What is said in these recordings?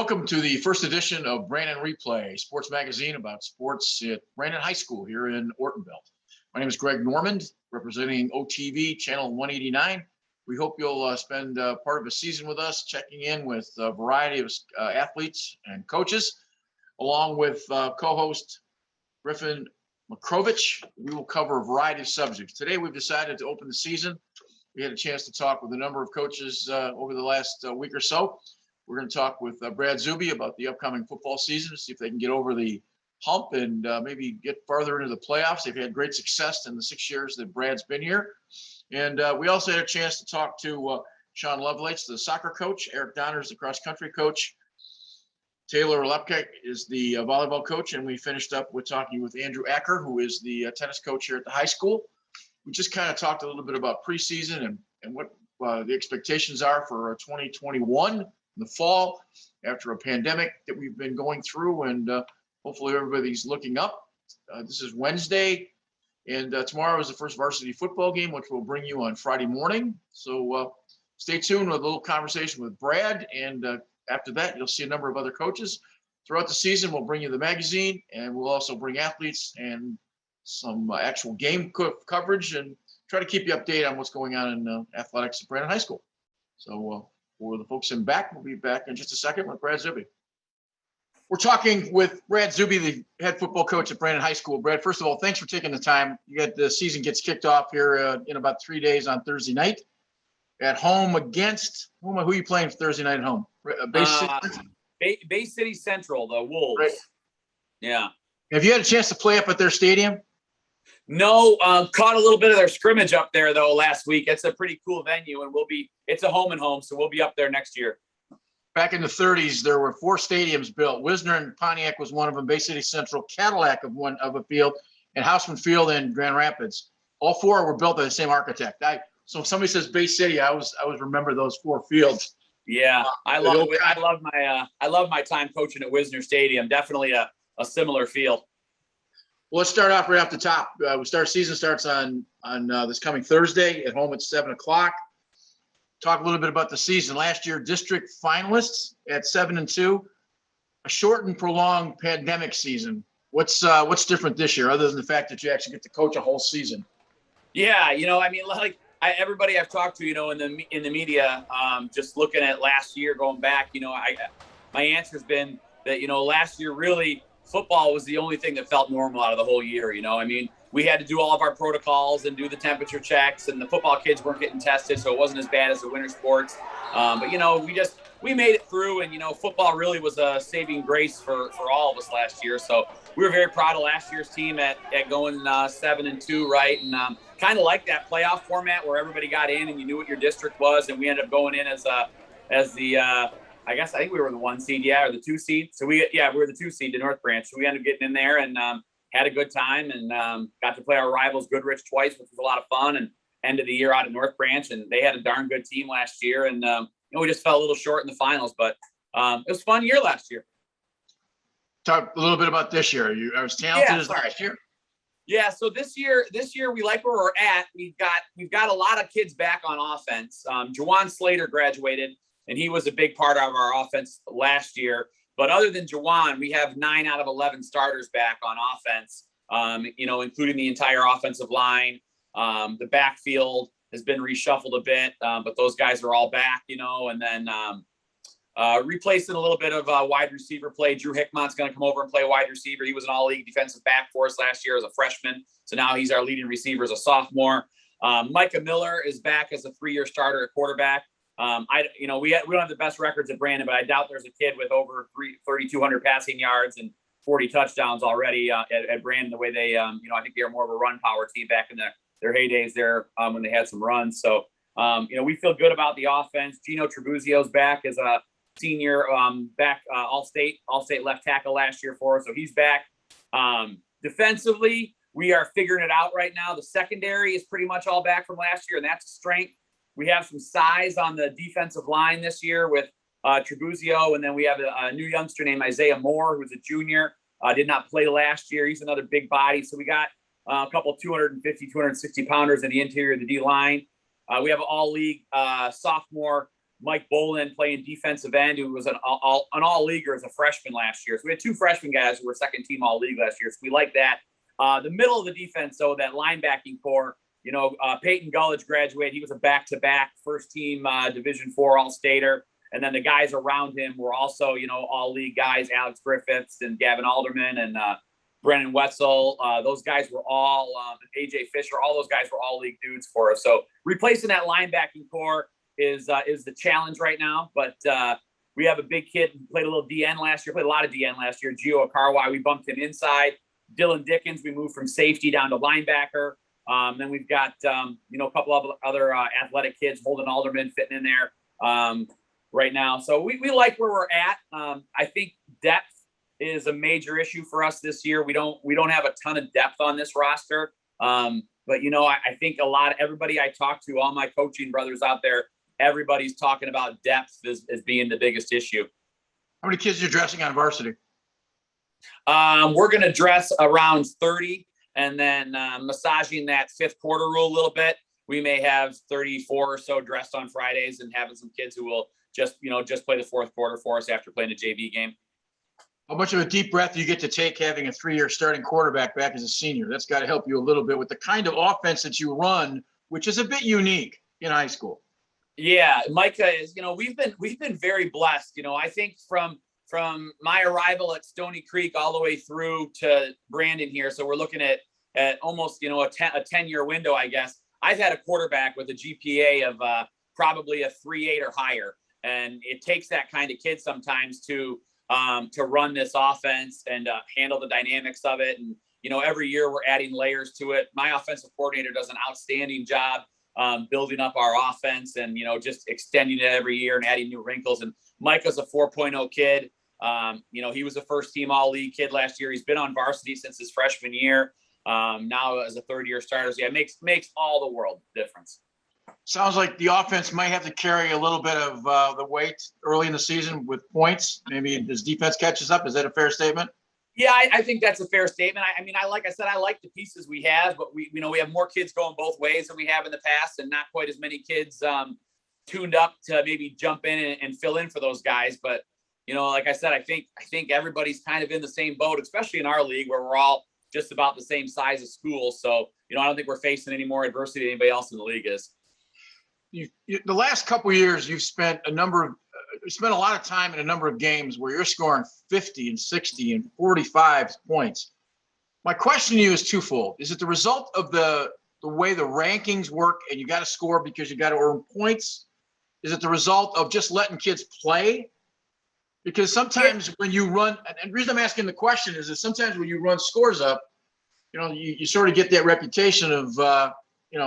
Welcome to the first edition of Brandon Replay, sports magazine about sports at Brandon High School here in Ortonville. My name is Greg Normand, representing OTV Channel 189. We hope you'll spend part of the season with us, checking in with a variety of athletes and coaches, along with co-host Griffin Makrovich. We will cover a variety of subjects. Today, we've decided to open the season. We had a chance to talk with a number of coaches over the last week or so. We're going to talk with Brad Zuby about the upcoming football season to see if they can get over the hump and maybe get farther into the playoffs. They've had great success in the 6 years that Brad's been here. And we also had a chance to talk to Sean Lovelace, the soccer coach, Eric Donners, the cross-country coach, Taylor Lepke is the volleyball coach, and we finished up with talking with Andrew Acker, who is the tennis coach here at the high school. We just kind of talked a little bit about preseason and what the expectations are for 2021 in the fall after a pandemic that we've been going through, and hopefully everybody's looking up. This is Wednesday, and tomorrow is the first varsity football game, which we'll bring you on Friday morning. So stay tuned with a little conversation with Brad, and after that, you'll see a number of other coaches. Throughout the season, we'll bring you the magazine, and we'll also bring athletes and some actual game coverage and try to keep you updated on what's going on in athletics at Brandon High School. So for the folks in back, we'll be back in just a second with Brad Zuby. We're talking with Brad Zuby, the head football coach at Brandon High School. Brad, first of all, thanks for taking the time. The season gets kicked off here in about 3 days on Thursday night at home against who are you playing for Thursday night at home? Bay City Central, the Wolves. Right. Yeah. Have you had a chance to play up at their stadium? No, caught a little bit of their scrimmage up there though last week. It's a pretty cool venue, and it's a home and home, so we'll be up there next year. Back in the 30s, there were 4 stadiums built. Wisner and Pontiac was one of them. Bay City Central, Cadillac of one of a field, and Houseman Field in Grand Rapids. All 4 were built by the same architect. So if somebody says Bay City, I always remember those 4 fields. Yeah, I love my time coaching at Wisner Stadium. Definitely a similar feel. Well, let's start off right off the top. Season starts on this coming Thursday at home at 7:00. Talk a little bit about the season. Last year, district finalists at 7-2. A short and prolonged pandemic season. What's different this year, other than the fact that you actually get to coach a whole season? Yeah, everybody I've talked to, in the media, just looking at last year, going back, my answer's been that, last year really football was the only thing that felt normal out of the whole year. We had to do all of our protocols and do the temperature checks, and the football kids weren't getting tested, so it wasn't as bad as the winter sports. But we made it through, and football really was a saving grace for all of us last year. So we were very proud of last year's team at going 7-2, right? And kind of like that playoff format where everybody got in and you knew what your district was, and we ended up going in as the I think we were the 1 seed, or the 2 seed. So we were the 2 seed to North Branch. So we ended up getting in there and had a good time, and got to play our rivals Goodrich twice, which was a lot of fun, and end of the year out at North Branch. And they had a darn good team last year, and we just fell a little short in the finals, but it was a fun year last year. Talk a little bit about this year. Are you as talented as last year? Yeah, so this year we like where we're at. We've got a lot of kids back on offense. Jawan Slater graduated, and he was a big part of our offense last year. But other than Jawan, we have 9 out of 11 starters back on offense, including the entire offensive line. The backfield has been reshuffled a bit, but those guys are all back, and then replacing a little bit of wide receiver play. Drew Hickmont's going to come over and play wide receiver. He was an all-league defensive back for us last year as a freshman, so now he's our leading receiver as a sophomore. Micah Miller is back as a 3-year starter at quarterback. We don't have the best records at Brandon, but I doubt there's a kid with over 3,200 passing yards and 40 touchdowns already at Brandon. The way they, I think they were more of a run power team back in their heydays there when they had some runs. So, we feel good about the offense. Gino Trebuzio's back as a senior, back all-state left tackle last year for us, so he's back. Defensively, we are figuring it out right now. The secondary is pretty much all back from last year, and that's a strength. We have some size on the defensive line this year with Trebuzio, and then we have a new youngster named Isaiah Moore, who's a junior, did not play last year. He's another big body. So we got a couple 250, 260 pounders in the interior of the D-line. We have an all-league sophomore Mike Bolin playing defensive end, who was an all-leaguer as a freshman last year. So we had 2 freshman guys who were second team all-league last year. So we like that. The middle of the defense, though, that linebacking core, Peyton Gullidge graduated. He was a back-to-back first-team Division IV All-Stater. And then the guys around him were also, all-league guys, Alex Griffiths and Gavin Alderman and Brennan Wetzel. Those guys were all, AJ Fisher, all those guys were all-league dudes for us. So replacing that linebacking core is the challenge right now. But we have a big kid who played a little DN last year, played a lot of DN last year, Gio Akarwai. We bumped him inside. Dylan Dickens, we moved from safety down to linebacker. Then we've got, a couple of other athletic kids, Holden Alderman fitting in there right now. So we like where we're at. I think depth is a major issue for us this year. We don't have a ton of depth on this roster. But, I think everybody I talk to, all my coaching brothers out there, everybody's talking about depth as being the biggest issue. How many kids are you dressing on varsity? We're going to dress around 30 and then massaging that 5th quarter rule a little bit. We may have 34 or so dressed on Fridays and having some kids who will just play the 4th quarter for us after playing a JV game. How much of a deep breath do you get to take having a 3-year starting quarterback back as a senior? That's got to help you a little bit with the kind of offense that you run, which is a bit unique in high school. Yeah, Micah is, we've been very blessed. I think from my arrival at Stony Creek all the way through to Brandon here. So we're looking at almost, a 10-year window, I guess. I've had a quarterback with a GPA of probably a 3.8 or higher. And it takes that kind of kid sometimes to run this offense and handle the dynamics of it. And, every year we're adding layers to it. My offensive coordinator does an outstanding job building up our offense and, just extending it every year and adding new wrinkles. And Micah's a 4.0 kid. He was a first-team all-league kid last year. He's been on varsity since his freshman year. Now as a 3rd-year starter. So yeah, it makes all the world difference. Sounds like the offense might have to carry a little bit of the weight early in the season with points. Maybe as defense catches up. Is that a fair statement? Yeah, I think that's a fair statement. Like I said, I like the pieces we have, but we have more kids going both ways than we have in the past, and not quite as many kids tuned up to maybe jump in and fill in for those guys. But like I said, I think everybody's kind of in the same boat, especially in our league where we're all just about the same size of school. So I don't think we're facing any more adversity than anybody else in the league is. The last couple of years, you've spent a lot of time in a number of games where you're scoring 50 and 60 and 45 points. My question to you is twofold. Is it the result of the way the rankings work and you got to score because you got to earn points? Is it the result of just letting kids play? Because sometimes when you run, and the reason I'm asking the question is that sometimes when you run scores up, you sort of get that reputation of,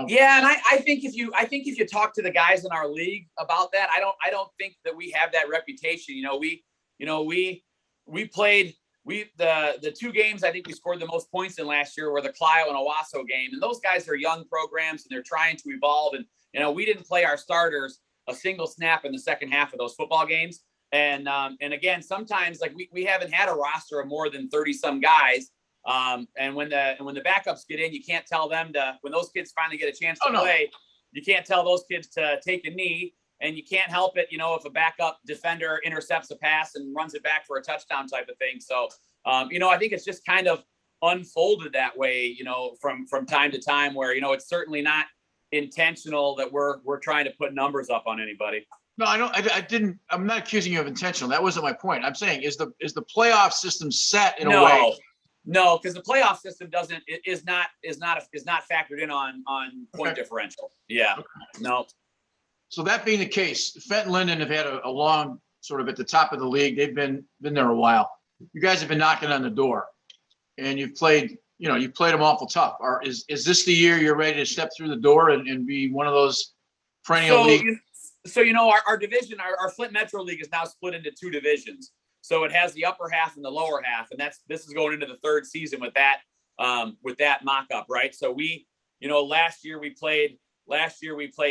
Yeah, and I think if you talk to the guys in our league about that, I don't think that we have that reputation. We played the 2 games I think we scored the most points in last year were the Clio and Owasso game, and those guys are young programs and they're trying to evolve. And we didn't play our starters a single snap in the second half of those football games. And again, sometimes like we haven't had a roster of more than 30 some guys. And when the backups get in, you can't tell them when those kids finally get a chance to play, you can't tell those kids to take a knee, and you can't help it, if a backup defender intercepts a pass and runs it back for a touchdown type of thing. So, I think it's just kind of unfolded that way, from time to time where, it's certainly not intentional that we're trying to put numbers up on anybody. No, I don't. I'm not accusing you of intentional. That wasn't my point. I'm saying is the playoff system set in a way? No, because the playoff system is not factored in on point differential. Yeah, okay. No. So that being the case, Fenton Linden have had a long sort of at the top of the league. They've been there a while. You guys have been knocking on the door, and you've played them awful tough. Is this the year you're ready to step through the door and be one of those perennial league? So our division, our Flint Metro League is now split into 2 divisions. So it has the upper half and the lower half, and this is going into the 3rd season with that mock-up, right? So last year we played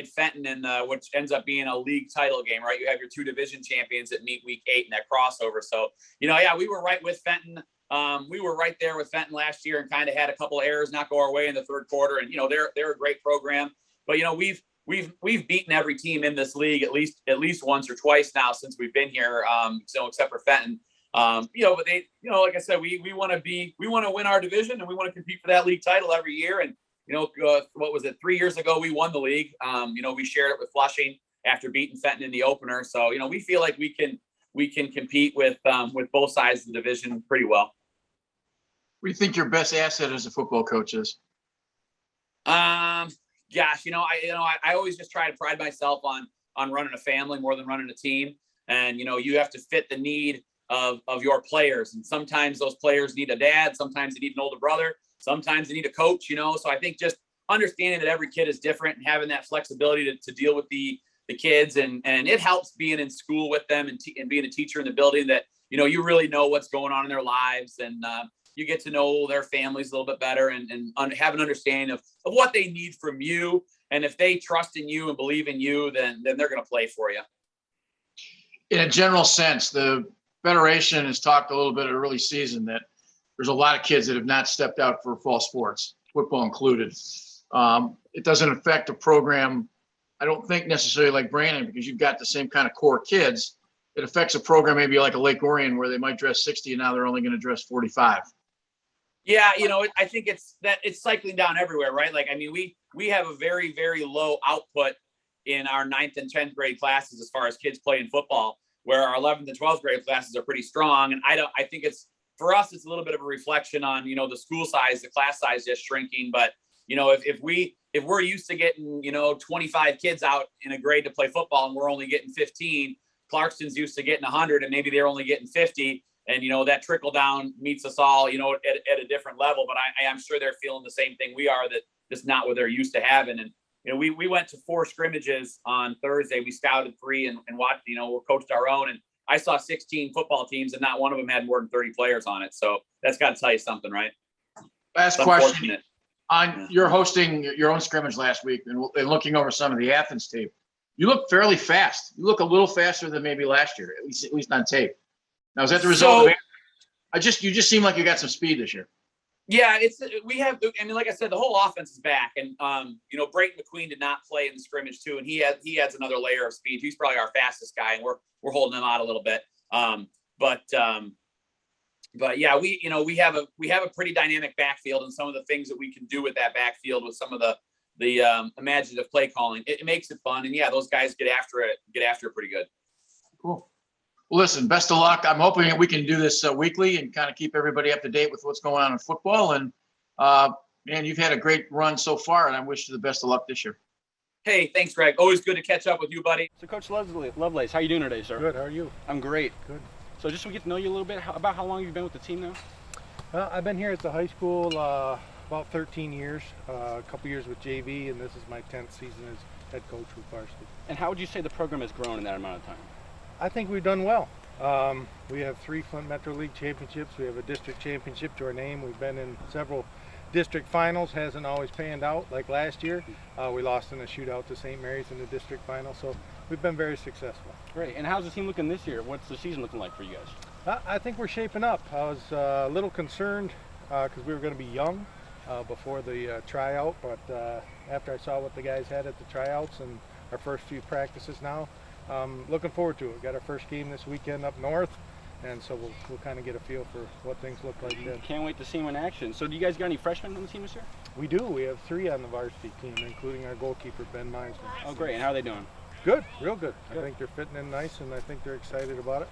Fenton in which ends up being a league title game, right? You have your 2 division champions that meet week 8 in that crossover. So we were right with Fenton. We were right there with Fenton last year and kind of had a couple of errors not go our way in the 3rd quarter, and they're a great program. But we've beaten every team in this league at least once or twice now since we've been here. So except for Fenton. But they, like I said, we want to win our division, and we want to compete for that league title every year. And what was it? 3 years ago, we won the league. We shared it with Flushing after beating Fenton in the opener. So we feel like we can compete with both sides of the division pretty well. What do you think your best asset as a football coach is? Gosh, I always just try to pride myself on running a family more than running a team. And you have to fit the need of your players. And sometimes those players need a dad, sometimes they need an older brother, sometimes they need a coach, So I think just understanding that every kid is different and having that flexibility to deal with the kids, and it helps being in school with them and being a teacher in the building that, you really know what's going on in their lives, and you get to know their families a little bit better and have an understanding of what they need from you. And if they trust in you and believe in you, then they're going to play for you. In a general sense, the Federation has talked a little bit early season that there's a lot of kids that have not stepped out for fall sports, football included. It doesn't affect a program, I don't think necessarily like Brandon, because you've got the same kind of core kids. It affects a program maybe like a Lake Orion where they might dress 60 and now they're only going to dress 45. Yeah, I think it's cycling down everywhere, right? Like, I mean, we have a very, very low output in our 9th and 10th grade classes as far as kids playing football, where our 11th and 12th grade classes are pretty strong. And I think for us, it's a little bit of a reflection on, the school size, the class size just shrinking. But, if we're used to getting, 25 kids out in a grade to play football and we're only getting 15, Clarkston's used to getting 100 and maybe they're only getting 50. And, that trickle down meets us all, at a different level. But I'm sure they're feeling the same thing we are, that just not what they're used to having. And, we went to 4 scrimmages on Thursday. We scouted 3 and watched, we coached our own. And I saw 16 football teams and not one of them had more than 30 players on it. So that's got to tell you something, right? Last question. You're hosting your own scrimmage last week and looking over some of the Athens tape. You look fairly fast. You look a little faster than maybe last year, at least on tape. Now, is that the result of it? You just seem like you got some speed this year. Yeah, like I said, the whole offense is back, and Brayton McQueen did not play in the scrimmage too, and he adds another layer of speed. He's probably our fastest guy, and we're holding him out a little bit. But yeah, we have a pretty dynamic backfield, and some of the things that we can do with that backfield with some of the imaginative play calling, it makes it fun. And yeah, those guys get after it pretty good. Cool. Well, listen, best of luck. I'm hoping that we can do this weekly and kind of keep everybody up to date with what's going on in football. And, man, you've had a great run so far, and I wish you the best of luck this year. Hey, thanks, Greg. Always good to catch up with you, buddy. So, Coach Lovelace, how you doing today, sir? Good. How are you? I'm great. Good. So just so we get to know you a little bit, about how long you've been with the team now? I've been here at the high school about 13 years, a couple years with JV, and this is my 10th season as head coach with varsity. And how would you say the program has grown in that amount of time? I think we've done well. We have 3 Flint Metro League championships. We have a district championship to our name. We've been in several district finals. Hasn't always panned out like last year. We lost in a shootout to St. Mary's in the district final, so we've been very successful. Great. And how's the team looking this year? What's the season looking like for you guys? I think we're shaping up. I was a little concerned because we were going to be young before the tryout, but after I saw what the guys had at the tryouts and our first few practices now, looking forward to it. We got our first game this weekend up north, and so we'll kind of get a feel for what things look like then. Can't wait to see them in action. So do you guys got any freshmen on the team this year? We do. We have 3 on the varsity team, including our goalkeeper, Ben Meisner. Oh, great. And how are they doing? Good, real good. I think they're fitting in nice, and I think they're excited about it.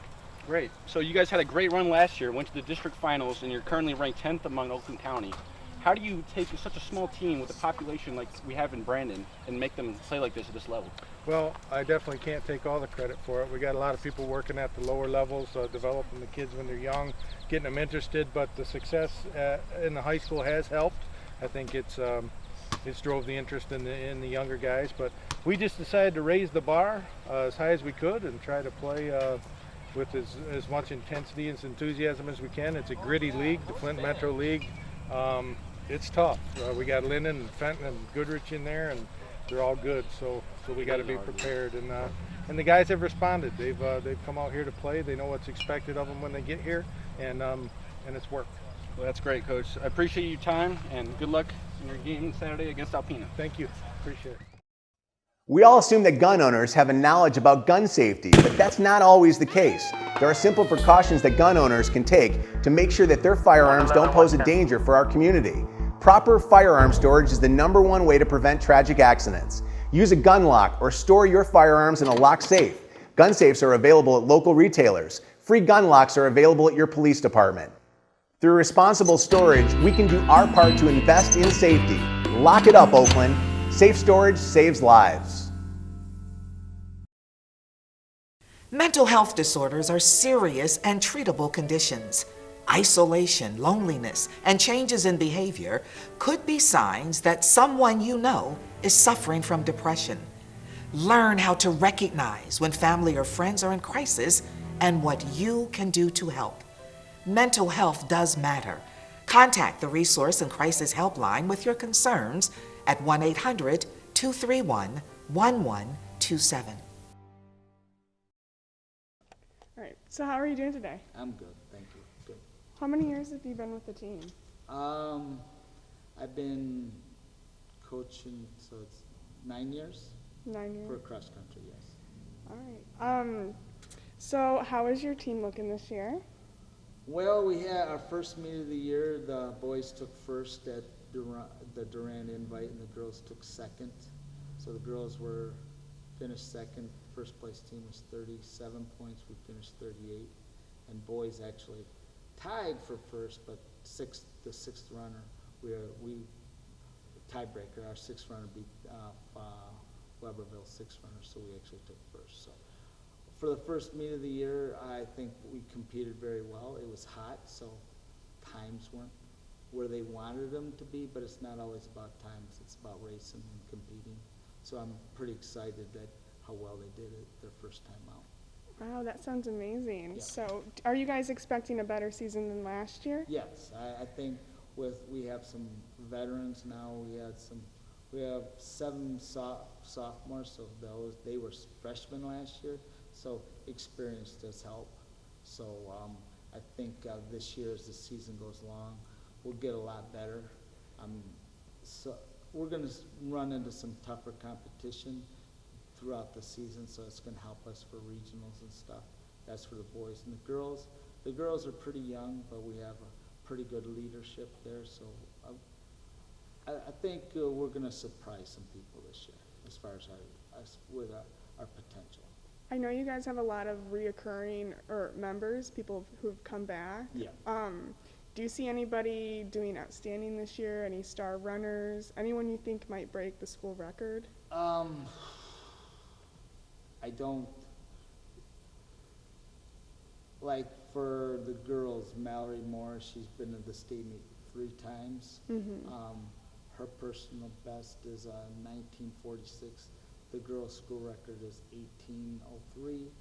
Great. So you guys had a great run last year, went to the district finals, and you're currently ranked 10th among Oakland County. How do you take such a small team with a population like we have in Brandon and make them play like this at this level? Well, I definitely can't take all the credit for it. We got a lot of people working at the lower levels, developing the kids when they're young, getting them interested, but the success in the high school has helped. I think it's drove the interest in the younger guys, but we just decided to raise the bar as high as we could and try to play with as much intensity and enthusiasm as we can. It's a gritty league, the Flint Metro League. It's tough. We got Linden and Fenton and Goodrich in there, and they're all good. So we got to be prepared. And the guys have responded. They've come out here to play. They know what's expected of them when they get here, and it's worked. Well, that's great, Coach. I appreciate your time, and good luck in your game Saturday against Alpena. Thank you. Appreciate it. We all assume that gun owners have a knowledge about gun safety, but that's not always the case. There are simple precautions that gun owners can take to make sure that their firearms don't pose a danger for our community. Proper firearm storage is the #1 way to prevent tragic accidents. Use a gun lock or store your firearms in a locked safe. Gun safes are available at local retailers. Free gun locks are available at your police department. Through responsible storage, we can do our part to invest in safety. Lock it up, Oakland. Safe storage saves lives. Mental health disorders are serious and treatable conditions. Isolation, loneliness, and changes in behavior could be signs that someone you know is suffering from depression. Learn how to recognize when family or friends are in crisis and what you can do to help. Mental health does matter. Contact the Resource and Crisis Helpline with your concerns at 1-800-231-1127. All right, so how are you doing today? I'm good, thank you. Good. How many years have you been with the team? I've been coaching, so it's 9 years 9 years. for cross country, yes. All right. So how is your team looking this year? Well, we had our first meet of the year. The boys took first at the Durand Invite, and the girls took second. So the girls finished second. First place team was 37 points. We finished 38, and boys actually tied for first, but the sixth runner, we tiebreaker. Our sixth runner beat Weberville's sixth runner, so we actually took first. So for the first meet of the year, I think we competed very well. It was hot, so times weren't where they wanted them to be, but it's not always about times. It's about racing and competing. So I'm pretty excited that how well they did it their first time out. Wow, that sounds amazing. Yeah. So are you guys expecting a better season than last year? Yes, I think we have some veterans now. We have 7 sophomores, so they were freshmen last year. So experience does help. So I think this year, as the season goes along, we'll get a lot better. So we're going to run into some tougher competition throughout the season, so it's going to help us for regionals and stuff. That's for the boys. And the girls are pretty young, but we have a pretty good leadership there. So I think we're going to surprise some people this year as far as our potential. I know you guys have a lot of reoccurring members, people who've come back. Yeah. Do you see anybody doing outstanding this year? Any star runners? Anyone you think might break the school record? I don't, like for the girls, Mallory Morris, she's been to the state meet 3 times. Mm-hmm. Her personal best is 1946. The girls' school record is 1803.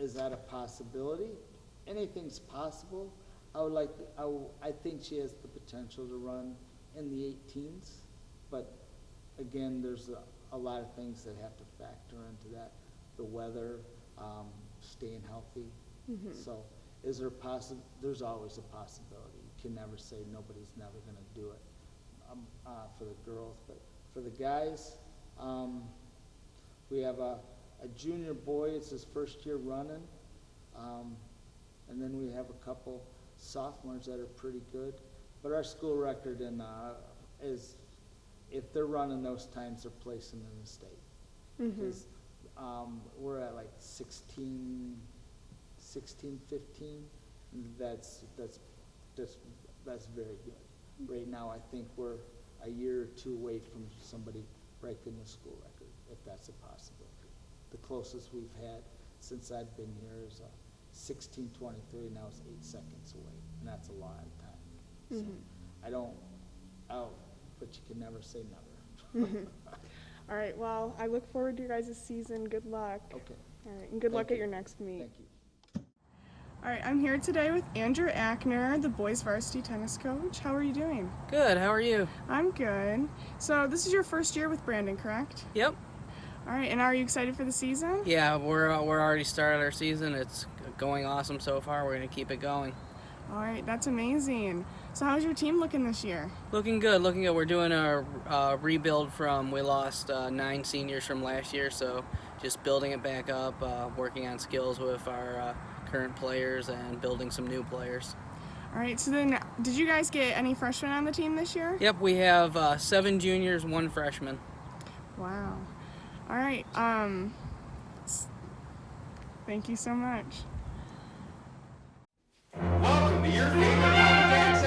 Is that a possibility? Anything's possible. I think she has the potential to run in the 18s, but again, there's a lot of things that have to factor into that. The weather, staying healthy. Mm-hmm. So there's always a possibility. You can never say nobody's never gonna do it for the girls, but for the guys, we have a junior boy, it's his first year running, and then we have a couple sophomores that are pretty good, but our school record is, if they're running those times, they're placing in the state. Because we're at like 16, 15. That's very good. Right now, I think we're a year or 2 away from somebody breaking the school record, if that's a possibility. The closest we've had since I've been here is 16:23. Now it's 8 seconds away, and that's a lot of time. So but you can never say never. All right, well, I look forward to your guys' season. Good luck. Okay. All right, and good luck at your next meet. Thank you. All right, I'm here today with Andrew Ackner, the boys varsity tennis coach. How are you doing? Good, how are you? I'm good. So this is your first year with Brandon, correct? Yep. All right, and are you excited for the season? Yeah, we're already started our season. It's going awesome so far. We're going to keep it going. All right, that's amazing. So how's your team looking this year? Looking good, looking good. We're doing our rebuild from, we lost 9 seniors from last year, so just building it back up, working on skills with our current players and building some new players. All right, so then did you guys get any freshmen on the team this year? Yep, we have 7 juniors, 1 freshman. Wow. All right, thank you so much. Welcome to your favorite access.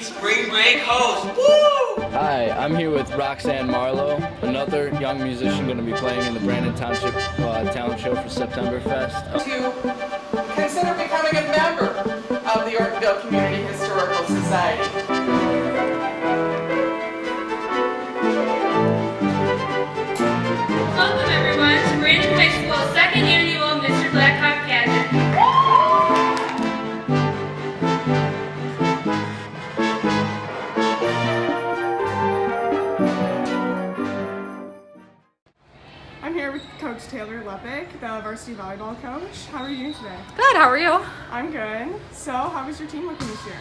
Spring break host. Woo! Hi, I'm here with Roxanne Marlowe, another young musician going to be playing in the Brandon Township Talent Show for Septemberfest. To consider becoming a member of the Ortonville Community Historical Society. Welcome everyone to Brandon High School's 2nd annual Mr. Blackhawk pageant. I'm here with Coach Taylor Lepick, the varsity volleyball coach. How are you doing today? Good, how are you? I'm good. So, how is your team looking this year?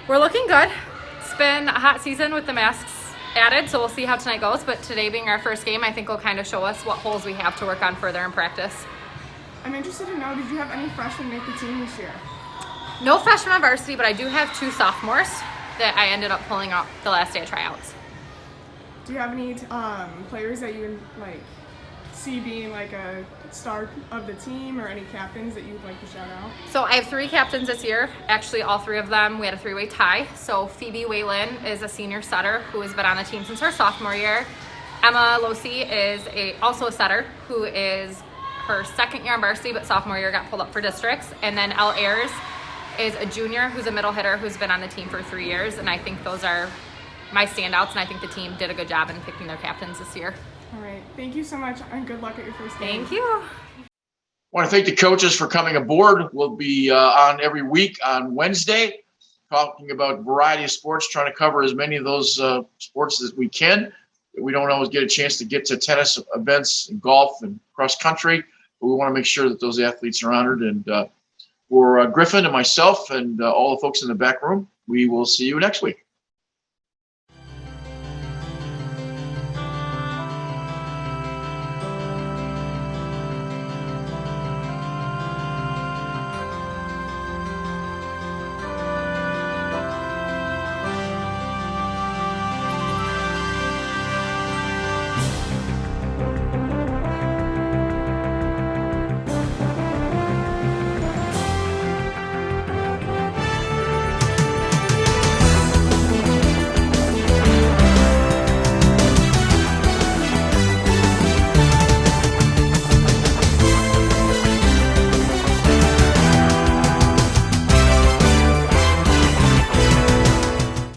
We're looking good. It's been a hot season with the masks added, so we'll see how tonight goes. But today being our first game, I think will kind of show us what holes we have to work on further in practice. I'm interested to know, did you have any freshmen make the team this year? No freshmen on varsity, but I do have 2 sophomores that I ended up pulling up the last day of tryouts. Do you have any players that you see being like a star of the team, or any captains that you'd like to shout out? So I have 3 captains this year. Actually, all 3 of them, we had a 3-way tie. So Phoebe Whalen is a senior setter who has been on the team since her sophomore year. Emma Losi is also a setter who is her 2nd year on varsity, but sophomore year got pulled up for districts. And then Elle Ayers is a junior who's a middle hitter who's been on the team for 3 years. And I think those are my standouts, and I think the team did a good job in picking their captains this year. All right, thank you so much, and good luck at your first game. Thank you. I want to thank the coaches for coming aboard. We'll be on every week on Wednesday, talking about a variety of sports, trying to cover as many of those sports as we can. We don't always get a chance to get to tennis events and golf and cross country, but we want to make sure that those athletes are honored. And for Griffin and myself and all the folks in the back room, we will see you next week.